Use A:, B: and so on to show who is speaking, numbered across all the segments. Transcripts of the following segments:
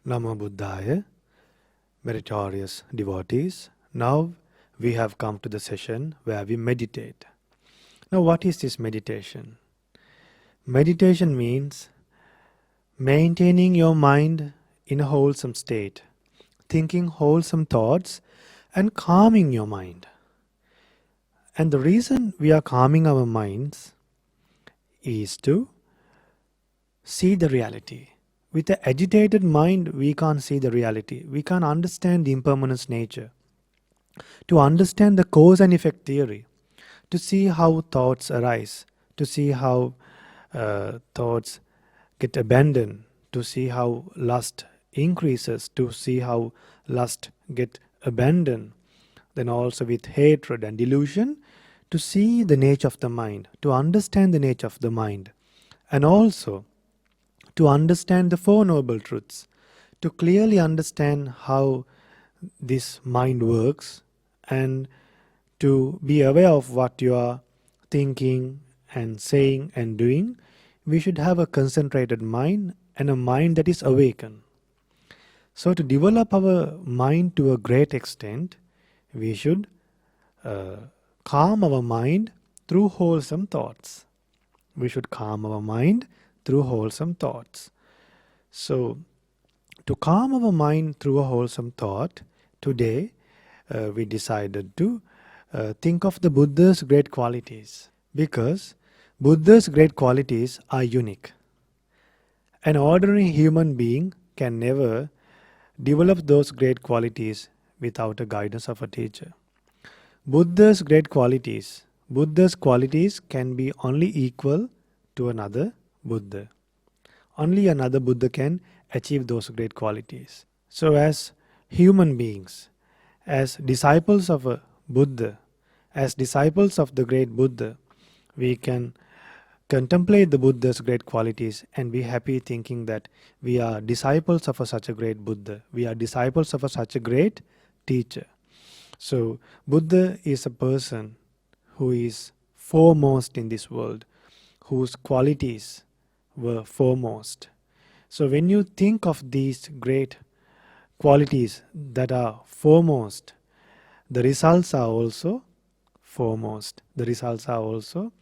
A: Namo Buddhaya, meritorious devotees. Now we have come to the session where we meditate. Now, what is this meditation? Meditation means maintaining your mind in a wholesome state, thinking wholesome thoughts and calming your mind. And the reason we are calming our minds is to see the reality. With an agitated mind, we can't see the reality. We can't understand the impermanence nature. To understand the cause and effect theory, to see how thoughts arise, to see how thoughts get abandoned, to see how lust increases, to see how lust get abandoned, then also with hatred and delusion, to see the nature of the mind, to understand the nature of the mind, and also to understand the Four Noble Truths, to clearly understand how this mind works, and to be aware of what you are thinking and saying and doing. We should have a concentrated mind and a mind that is awakened. So to develop our mind to a great extent, we should calm our mind through wholesome thoughts. We should calm our mind through wholesome thoughts. So, to calm our mind through a wholesome thought, today we decided to think of the Buddha's great qualities, because Buddha's great qualities are unique. An ordinary human being can never develop those great qualities without the guidance of a teacher. Buddha's great qualities, Buddha's qualities can be only equal to another Buddha. Only another Buddha can achieve those great qualities. So as human beings, as disciples of a Buddha, as disciples of the great Buddha, we can contemplate the Buddha's great qualities and be happy thinking that we are disciples of such a great Buddha. We are disciples of such a great teacher. So Buddha is a person who is foremost in this world, whose qualities were foremost. So when you think of these great qualities that are foremost, the results are also foremost. The results are also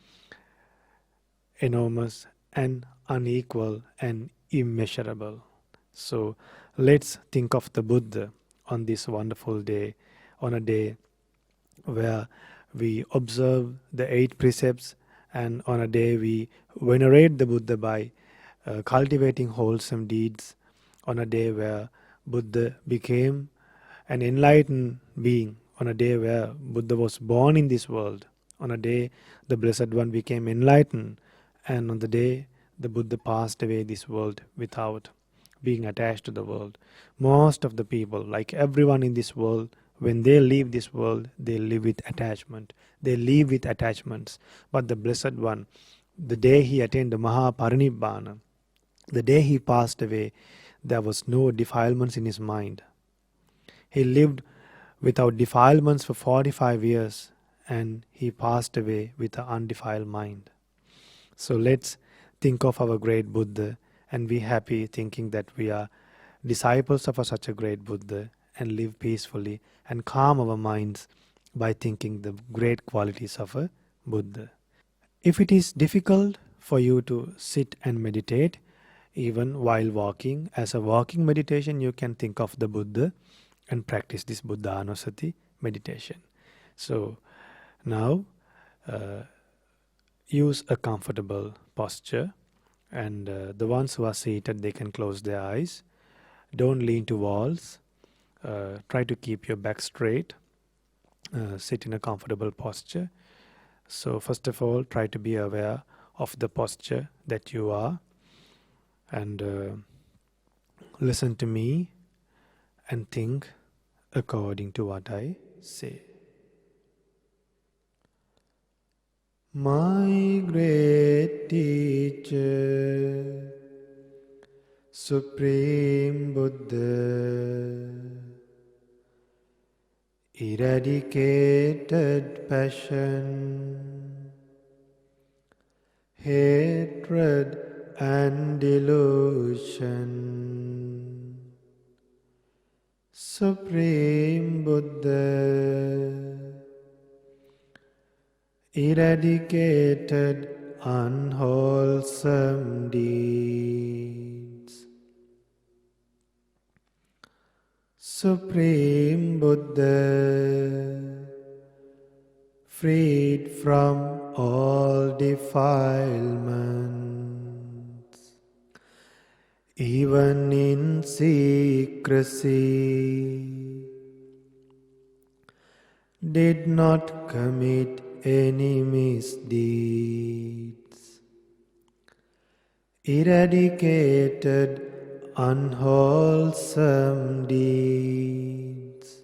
A: enormous and unequal and immeasurable. So let's think of the Buddha on this wonderful day, on a day where we observe the 8 precepts, and on a day we venerate the Buddha by cultivating wholesome deeds, on a day where Buddha became an enlightened being, on a day where Buddha was born in this world, on a day the Blessed One became enlightened, and on the day the Buddha passed away this world without being attached to the world. Most of the people, like everyone in this world, when they leave this world, they live with attachment. They live with attachments. But the Blessed One, the day he attained the Mahaparinibbana, the day he passed away, there was no defilements in his mind. He lived without defilements for 45 years, and he passed away with an undefiled mind. So let's think of our great Buddha and be happy thinking that we are disciples of such a great Buddha, and live peacefully and calm our minds by thinking the great qualities of a Buddha. If it is difficult for you to sit and meditate, even while walking, as a walking meditation, you can think of the Buddha and practice this Buddhanussati meditation. So now use a comfortable posture, and the ones who are seated, they can close their eyes. Don't lean to walls. Try to keep your back straight. Sit in a comfortable posture. So first of all, try to be aware of the posture that you are, and listen to me and think according to what I say. My great teacher, Supreme Buddha, eradicated passion, hatred and delusion, Supreme Buddha, eradicated unwholesome deeds. Supreme Buddha, freed from all defilements, even in secrecy, did not commit any misdeeds, eradicated unwholesome deeds,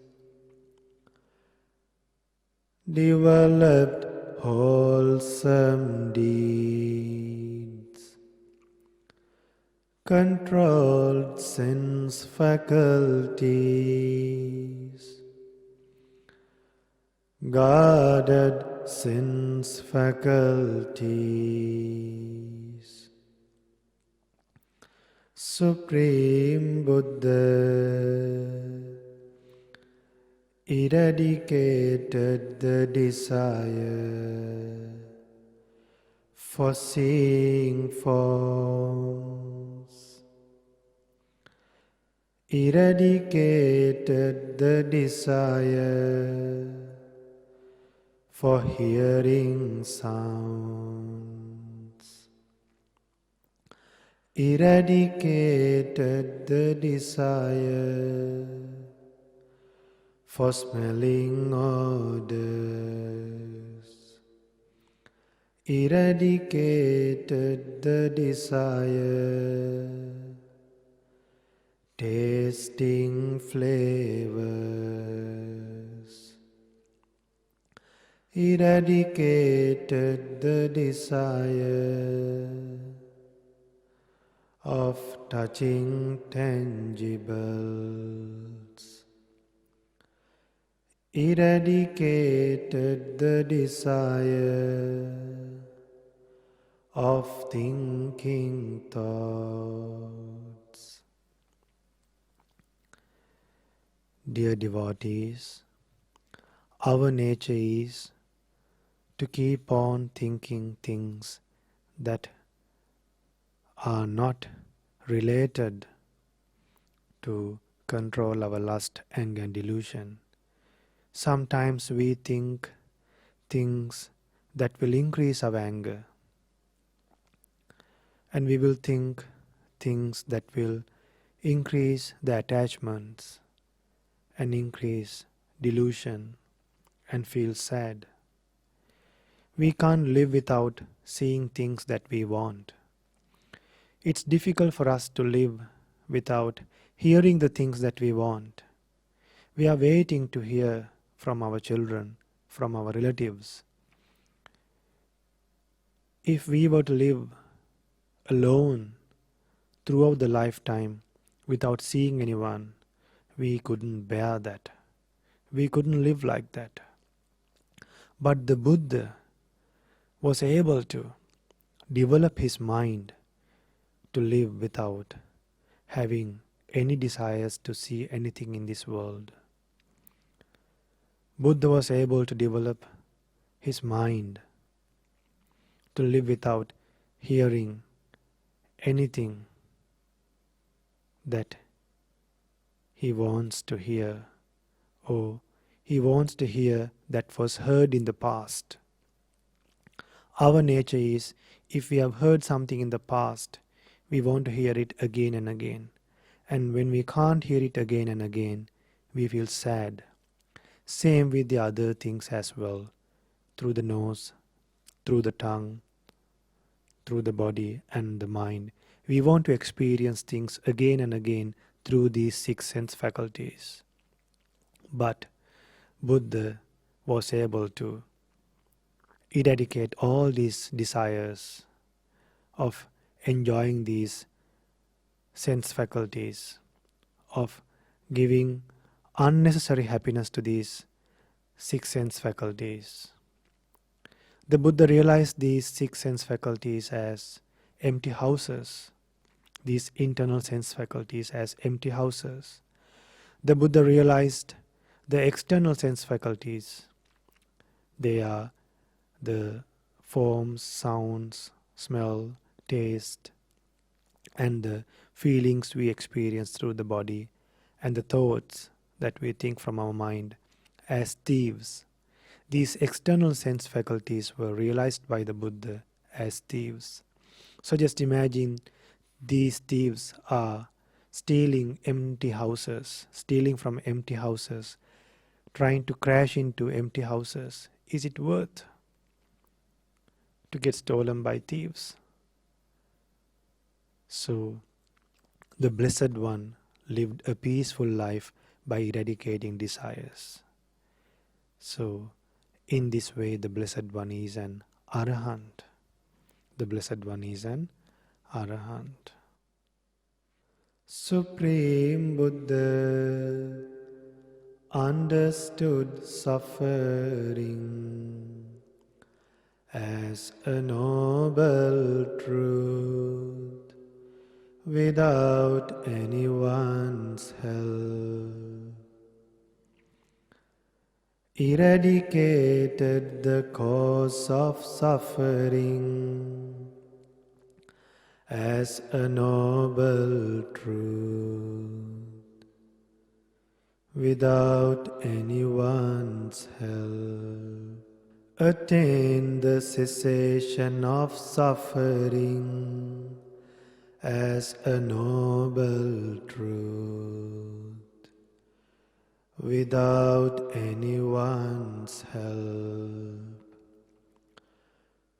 A: developed wholesome deeds, controlled sense faculties, guarded sense faculties. Supreme Buddha, eradicated the desire for seeing forms, eradicated the desire for hearing sounds, eradicated the desire for smelling odors, eradicated the desire tasting flavors, eradicated the desire of touching tangibles, eradicated the desire of thinking thoughts. Dear devotees, our nature is to keep on thinking things that are not related to control our lust, anger and delusion. Sometimes we think things that will increase our anger, and we will think things that will increase the attachments and increase delusion and feel sad. We can't live without seeing things that we want. It's difficult for us to live without hearing the things that we want. We are waiting to hear from our children, from our relatives. If we were to live alone throughout the lifetime without seeing anyone, we couldn't bear that. We couldn't live like that. But the Buddha was able to develop his mind to live without having any desires to see anything in this world. Buddha was able to develop his mind to live without hearing anything that he wants to hear, or he wants to hear that was heard in the past. Our nature is, if we have heard something in the past, we want to hear it again and again. And when we can't hear it again and again, we feel sad. Same with the other things as well. Through the nose, through the tongue, through the body and the mind. We want to experience things again and again through these 6 sense faculties. But Buddha was able to eradicate all these desires of enjoying these sense faculties, of giving unnecessary happiness to these 6 sense faculties. The Buddha realized these 6 sense faculties as empty houses, these internal sense faculties as empty houses. The Buddha realized the external sense faculties. They are the forms, sounds, smell, taste, and the feelings we experience through the body, and the thoughts that we think from our mind as thieves. These external sense faculties were realized by the Buddha as thieves. So just imagine these thieves are stealing from empty houses, trying to crash into empty houses. Is it worth to get stolen by thieves? So the Blessed One lived a peaceful life by eradicating desires. So in this way the Blessed One is an Arahant. The Blessed One is an Arahant. Supreme Buddha understood suffering as a noble truth without anyone's help, eradicated the cause of suffering as a noble truth without anyone's help, attained the cessation of suffering as a noble truth without anyone's help,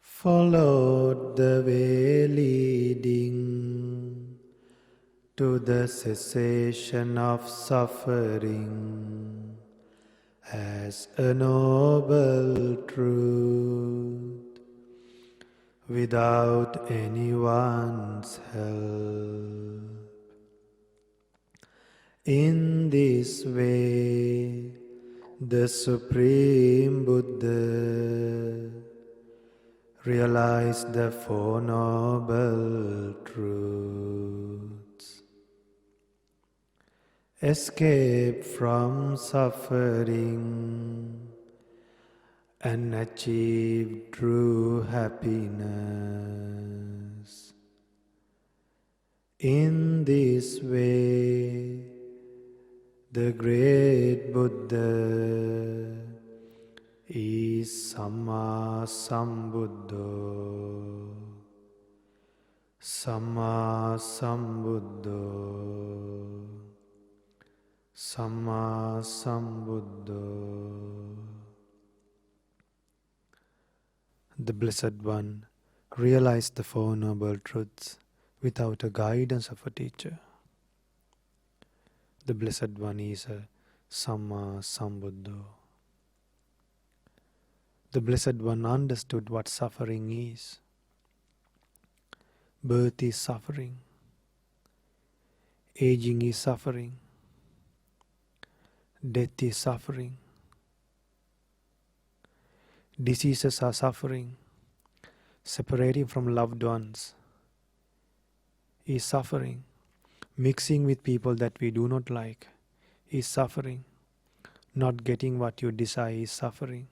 A: followed the way leading to the cessation of suffering as a noble truth without anyone's help. In this way, the Supreme Buddha realized the Four Noble Truths, escape from suffering, and achieve true happiness. In this way, the great Buddha is Samma Sambuddho. Samma Sambuddho. Samma Sambuddho. The Blessed One realized the Four Noble Truths without a guidance of a teacher. The Blessed One is a Samma Sambuddho. The Blessed One understood what suffering is. Birth is suffering. Aging is suffering. Death is suffering. Diseases are suffering. Separating from loved ones is suffering. Mixing with people that we do not like is suffering. Not getting what you desire is suffering.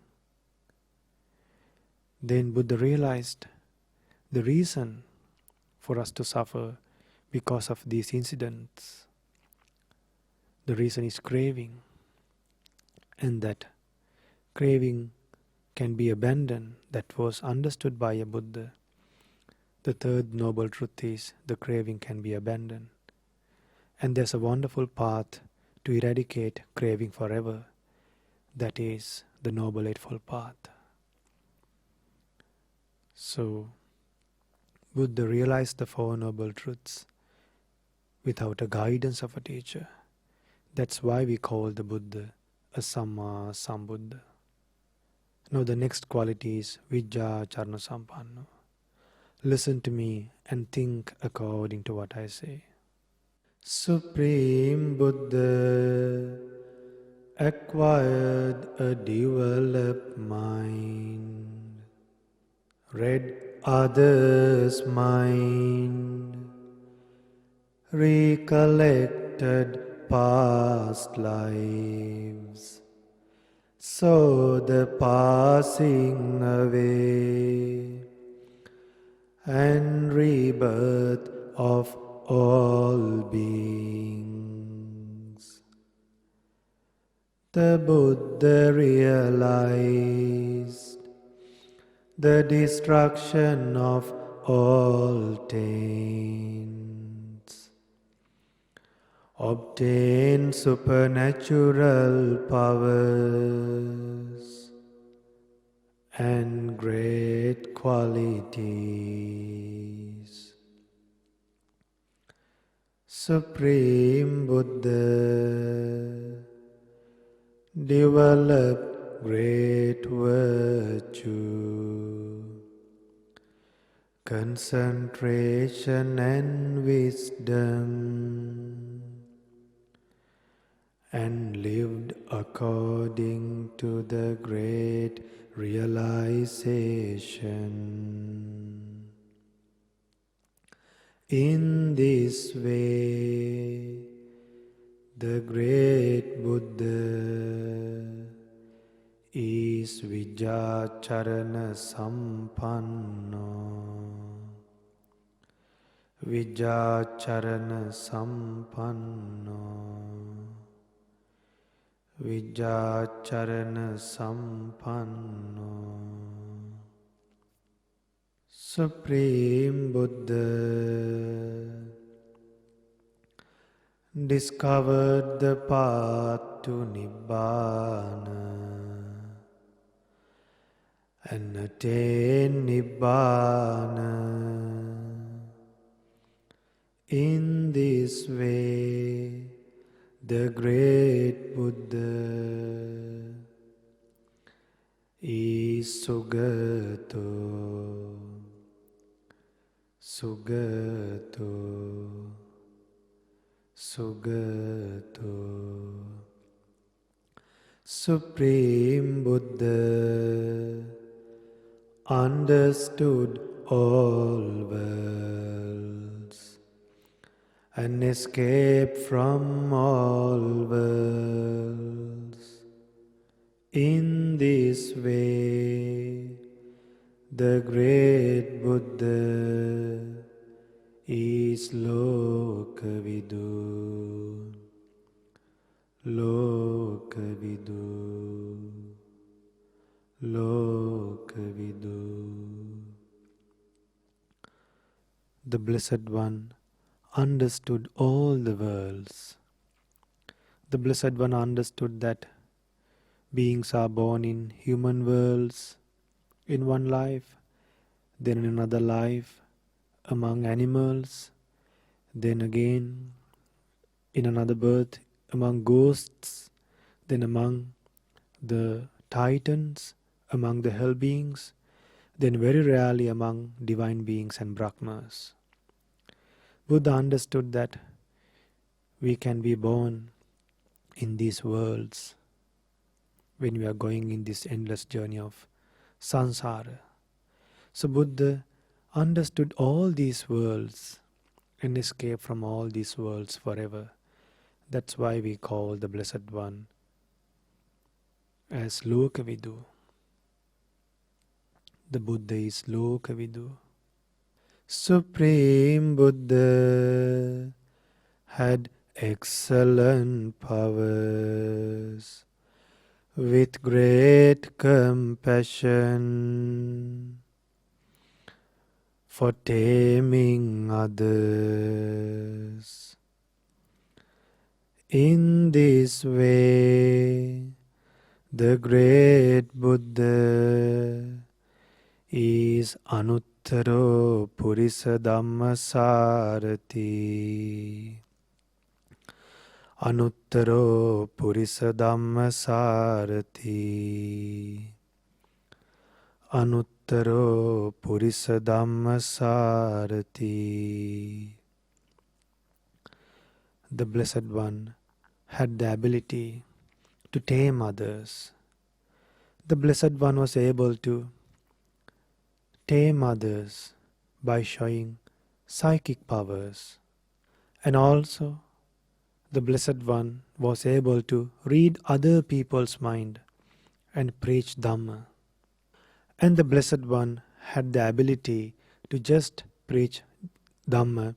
A: Then Buddha realized the reason for us to suffer because of these incidents. The reason is craving, and that craving can be abandoned. That was understood by a Buddha. The third noble truth is the craving can be abandoned. And there's a wonderful path to eradicate craving forever. That is the Noble Eightfold Path. So, Buddha realized the Four Noble Truths without a guidance of a teacher. That's why we call the Buddha a Samma Sambuddha. Now the next quality is Vijja Charana Sampanno. Listen to me and think according to what I say. Supreme Buddha acquired a developed mind, read others' mind, recollected past lives, so the passing away and rebirth of all beings. The Buddha realized the destruction of all taints, obtained supernatural powers and great qualities. Supreme Buddha developed great virtue, concentration and wisdom, and lived according to the great realization. In this way, the great Buddha is Vijacharana Sampanno. Vijacharana Sampanno. Vijacharana Sampanno. Supreme Buddha discovered the path to Nibbana and attained Nibbana. In this way, the great Buddha is Sugato, Sugato, Sugato. Supreme Buddha understood all worlds and escaped from all worlds. In this way, the great Buddha is Lokavidu, Lokavidu, Lokavidu. The Blessed One understood all the worlds. The Blessed One understood that beings are born in human worlds in one life, then in another life among animals, then again in another birth among ghosts, then among the titans, among the hell beings, then very rarely among divine beings and Brahmas. Buddha understood that we can be born in these worlds when we are going in this endless journey of samsara. So Buddha understood all these worlds and escaped from all these worlds forever. That's why we call the Blessed One as Lokavidu. The Buddha is Lokavidu. Supreme Buddha had excellent powers with great compassion for taming others. In this way, the great Buddha is Anuttaro Purisa Dhamma Sarati. Anuttaro Purisa Dhamma Sarati. Anuttaro Purisa Dhamma Sarati. The Blessed One had the ability to tame others. The Blessed One was able to tame others by showing psychic powers. And also, the Blessed One was able to read other people's mind and preach Dhamma. And the Blessed One had the ability to just preach Dhamma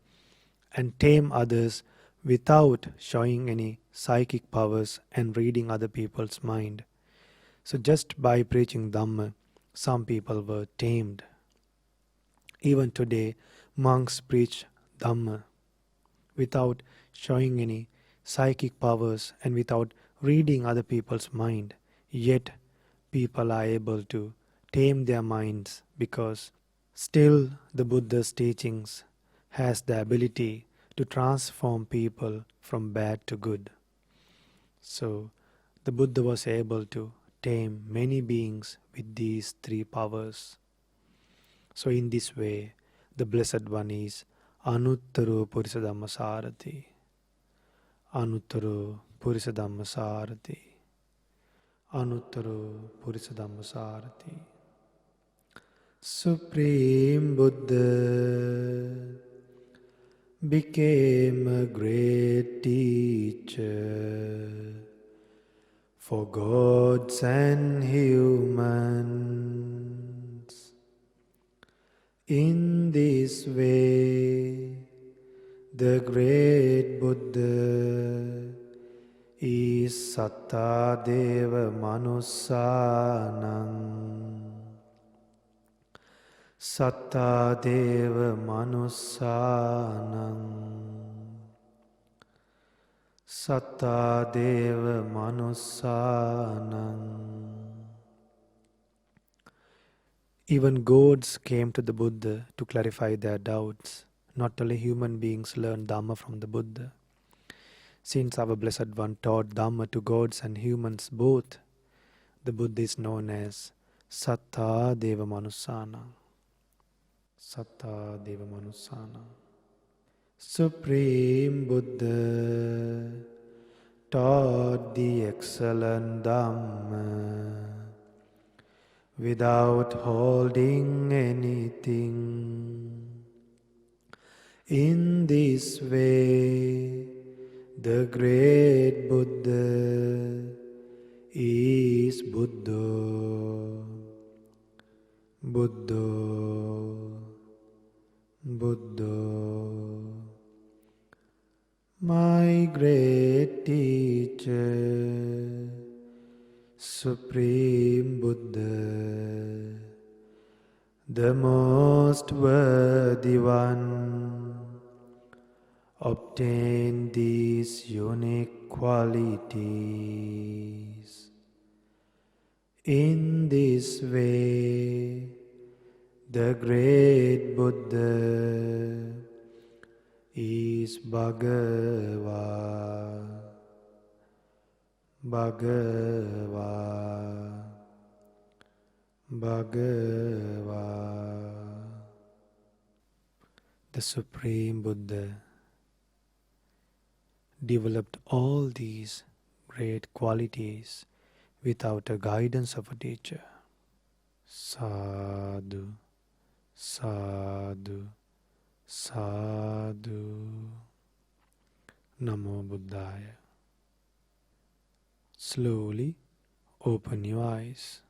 A: and tame others without showing any psychic powers and reading other people's mind. So just by preaching Dhamma, some people were tamed. Even today, monks preach Dhamma without showing any psychic powers and without reading other people's mind. Yet, people are able to tame their minds because still the Buddha's teachings has the ability to transform people from bad to good. So, the Buddha was able to tame many beings with these three powers. So in this way, the Blessed One is Anuttaro Purisa Dhamma Sarathi. Anuttaro Purisa Dhamma Sarathi. Anuttaro Purisa Dhamma Sarathi. Supreme Buddha became a great teacher for gods and humans. In this way, the great Buddha is Satta Deva Manussanam. Satta Deva Manussanam. Satta Deva Manussanam. Even gods came to the Buddha to clarify their doubts. Not only human beings learn Dhamma from the Buddha. Since our Blessed One taught Dhamma to gods and humans both, the Buddha is known as Satta Deva Manussanam. Satta Deva Manussanam. Supreme Buddha taught the excellent Dhamma without holding anything. In this way, the great Buddha is Buddha. Buddha. Buddha. My great teacher, Supreme Buddha, the most worthy one, obtained these unique qualities. In this way, the great Buddha is Bhagava. Bhagava. Bhagava. The Supreme Buddha developed all these great qualities without a guidance of a teacher. Sadhu, sadhu, sadhu. Namo Buddhaya. Slowly open your eyes.